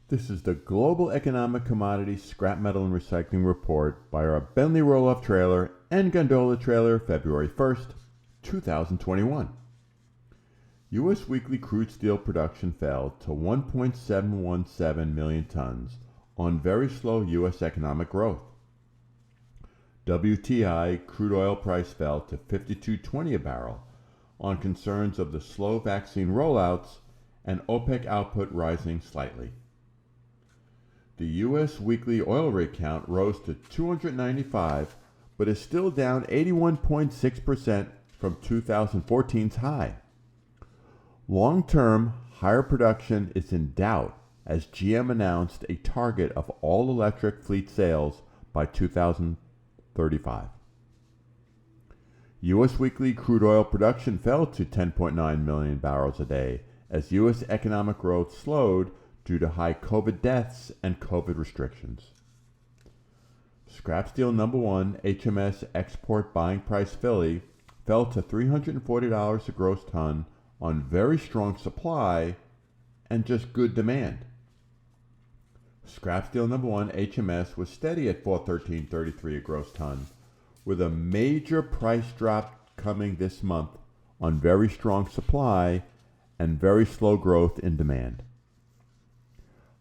This is the Global Economic Commodities, Scrap Metal and Recycling Report by our Bentley Roll-Off Trailer and Gondola Trailer, February 1st, 2021. U.S. weekly crude steel production fell to 1.717 million tons on very slow U.S. economic growth. WTI crude oil price fell to $52.20 a barrel on concerns of the slow vaccine rollouts and OPEC output rising slightly. The U.S. weekly oil rig count rose to 295, but is still down 81.6% from 2014's high. Long-term, higher production is in doubt as GM announced a target of all-electric fleet sales by 2035. U.S. weekly crude oil production fell to 10.9 million barrels a day as U.S. economic growth slowed due to high COVID deaths and COVID restrictions. Scrap steel number one HMS export buying price Philly fell to $340 a gross ton on very strong supply and just good demand. Scrap steel number one HMS was steady at $413.33 a gross ton, with a major price drop coming this month on very strong supply and very slow growth in demand.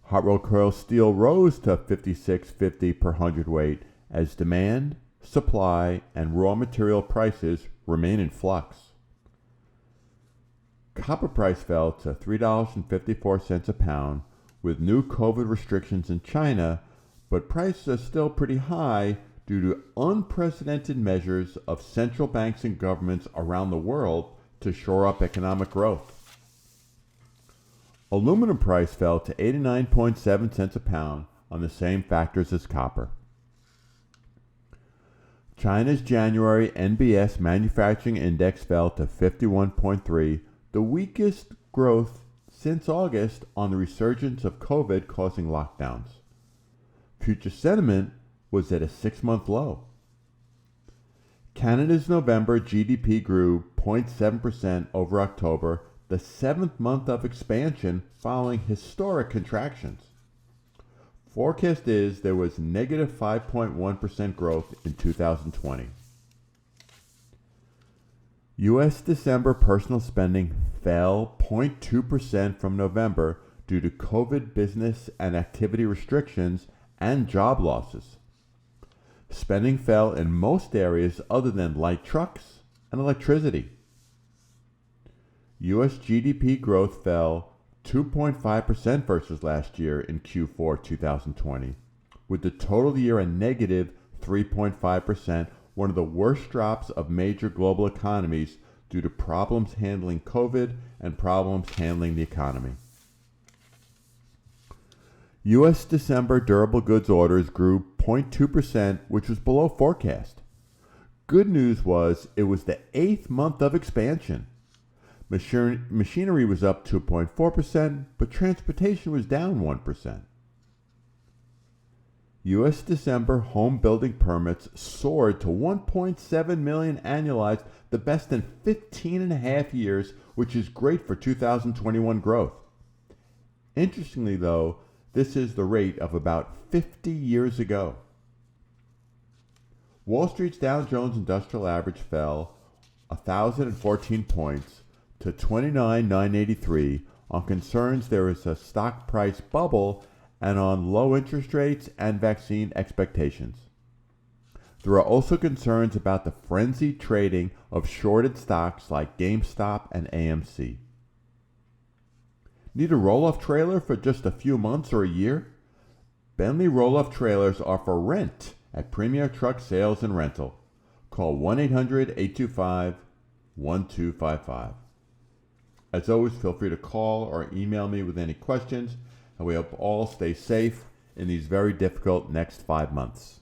Hot rolled coil steel rose to $56.50 per hundredweight as demand, supply, and raw material prices remain in flux. Copper price fell to $3.54 a pound with new COVID restrictions in China, but prices are still pretty high due to unprecedented measures of central banks and governments around the world to shore up economic growth. Aluminum price fell to 89.7 cents a pound on the same factors as copper. China's January NBS manufacturing index fell to 51.3, the weakest growth since August on the resurgence of COVID causing lockdowns. Future sentiment was at a 6-month low. Canada's November GDP grew 0.7% over October, the 7th month of expansion following historic contractions. Forecast is there was negative 5.1% growth in 2020. U.S. December personal spending fell 0.2% from November due to COVID business and activity restrictions and job losses. Spending fell in most areas other than light trucks and electricity. U.S. GDP growth fell 2.5% versus last year in Q4 2020, with the total year a negative 3.5%, one of the worst drops of major global economies due to problems handling COVID and problems handling the economy. U.S. December durable goods orders grew 0.2%, which was below forecast. Good news was it was the 8th month of expansion. Machinery was up 2.4%, but transportation was down 1%. U.S. December home building permits soared to 1.7 million annualized, the best in 15 and a half years, which is great for 2021 growth. Interestingly, though, this is the rate of about 50 years ago. Wall Street's Dow Jones Industrial Average fell 1,014 points to 29,983 on concerns there is a stock price bubble and on low interest rates and vaccine expectations. There are also concerns about the frenzied trading of shorted stocks like GameStop and AMC. Need a roll-off trailer for just a few months or a year? Bentley roll-off trailers are for rent at Premier Truck Sales and Rental. Call 1-800-825-1255. As always, feel free to call or email me with any questions, and we hope all stay safe in these very difficult next 5 months.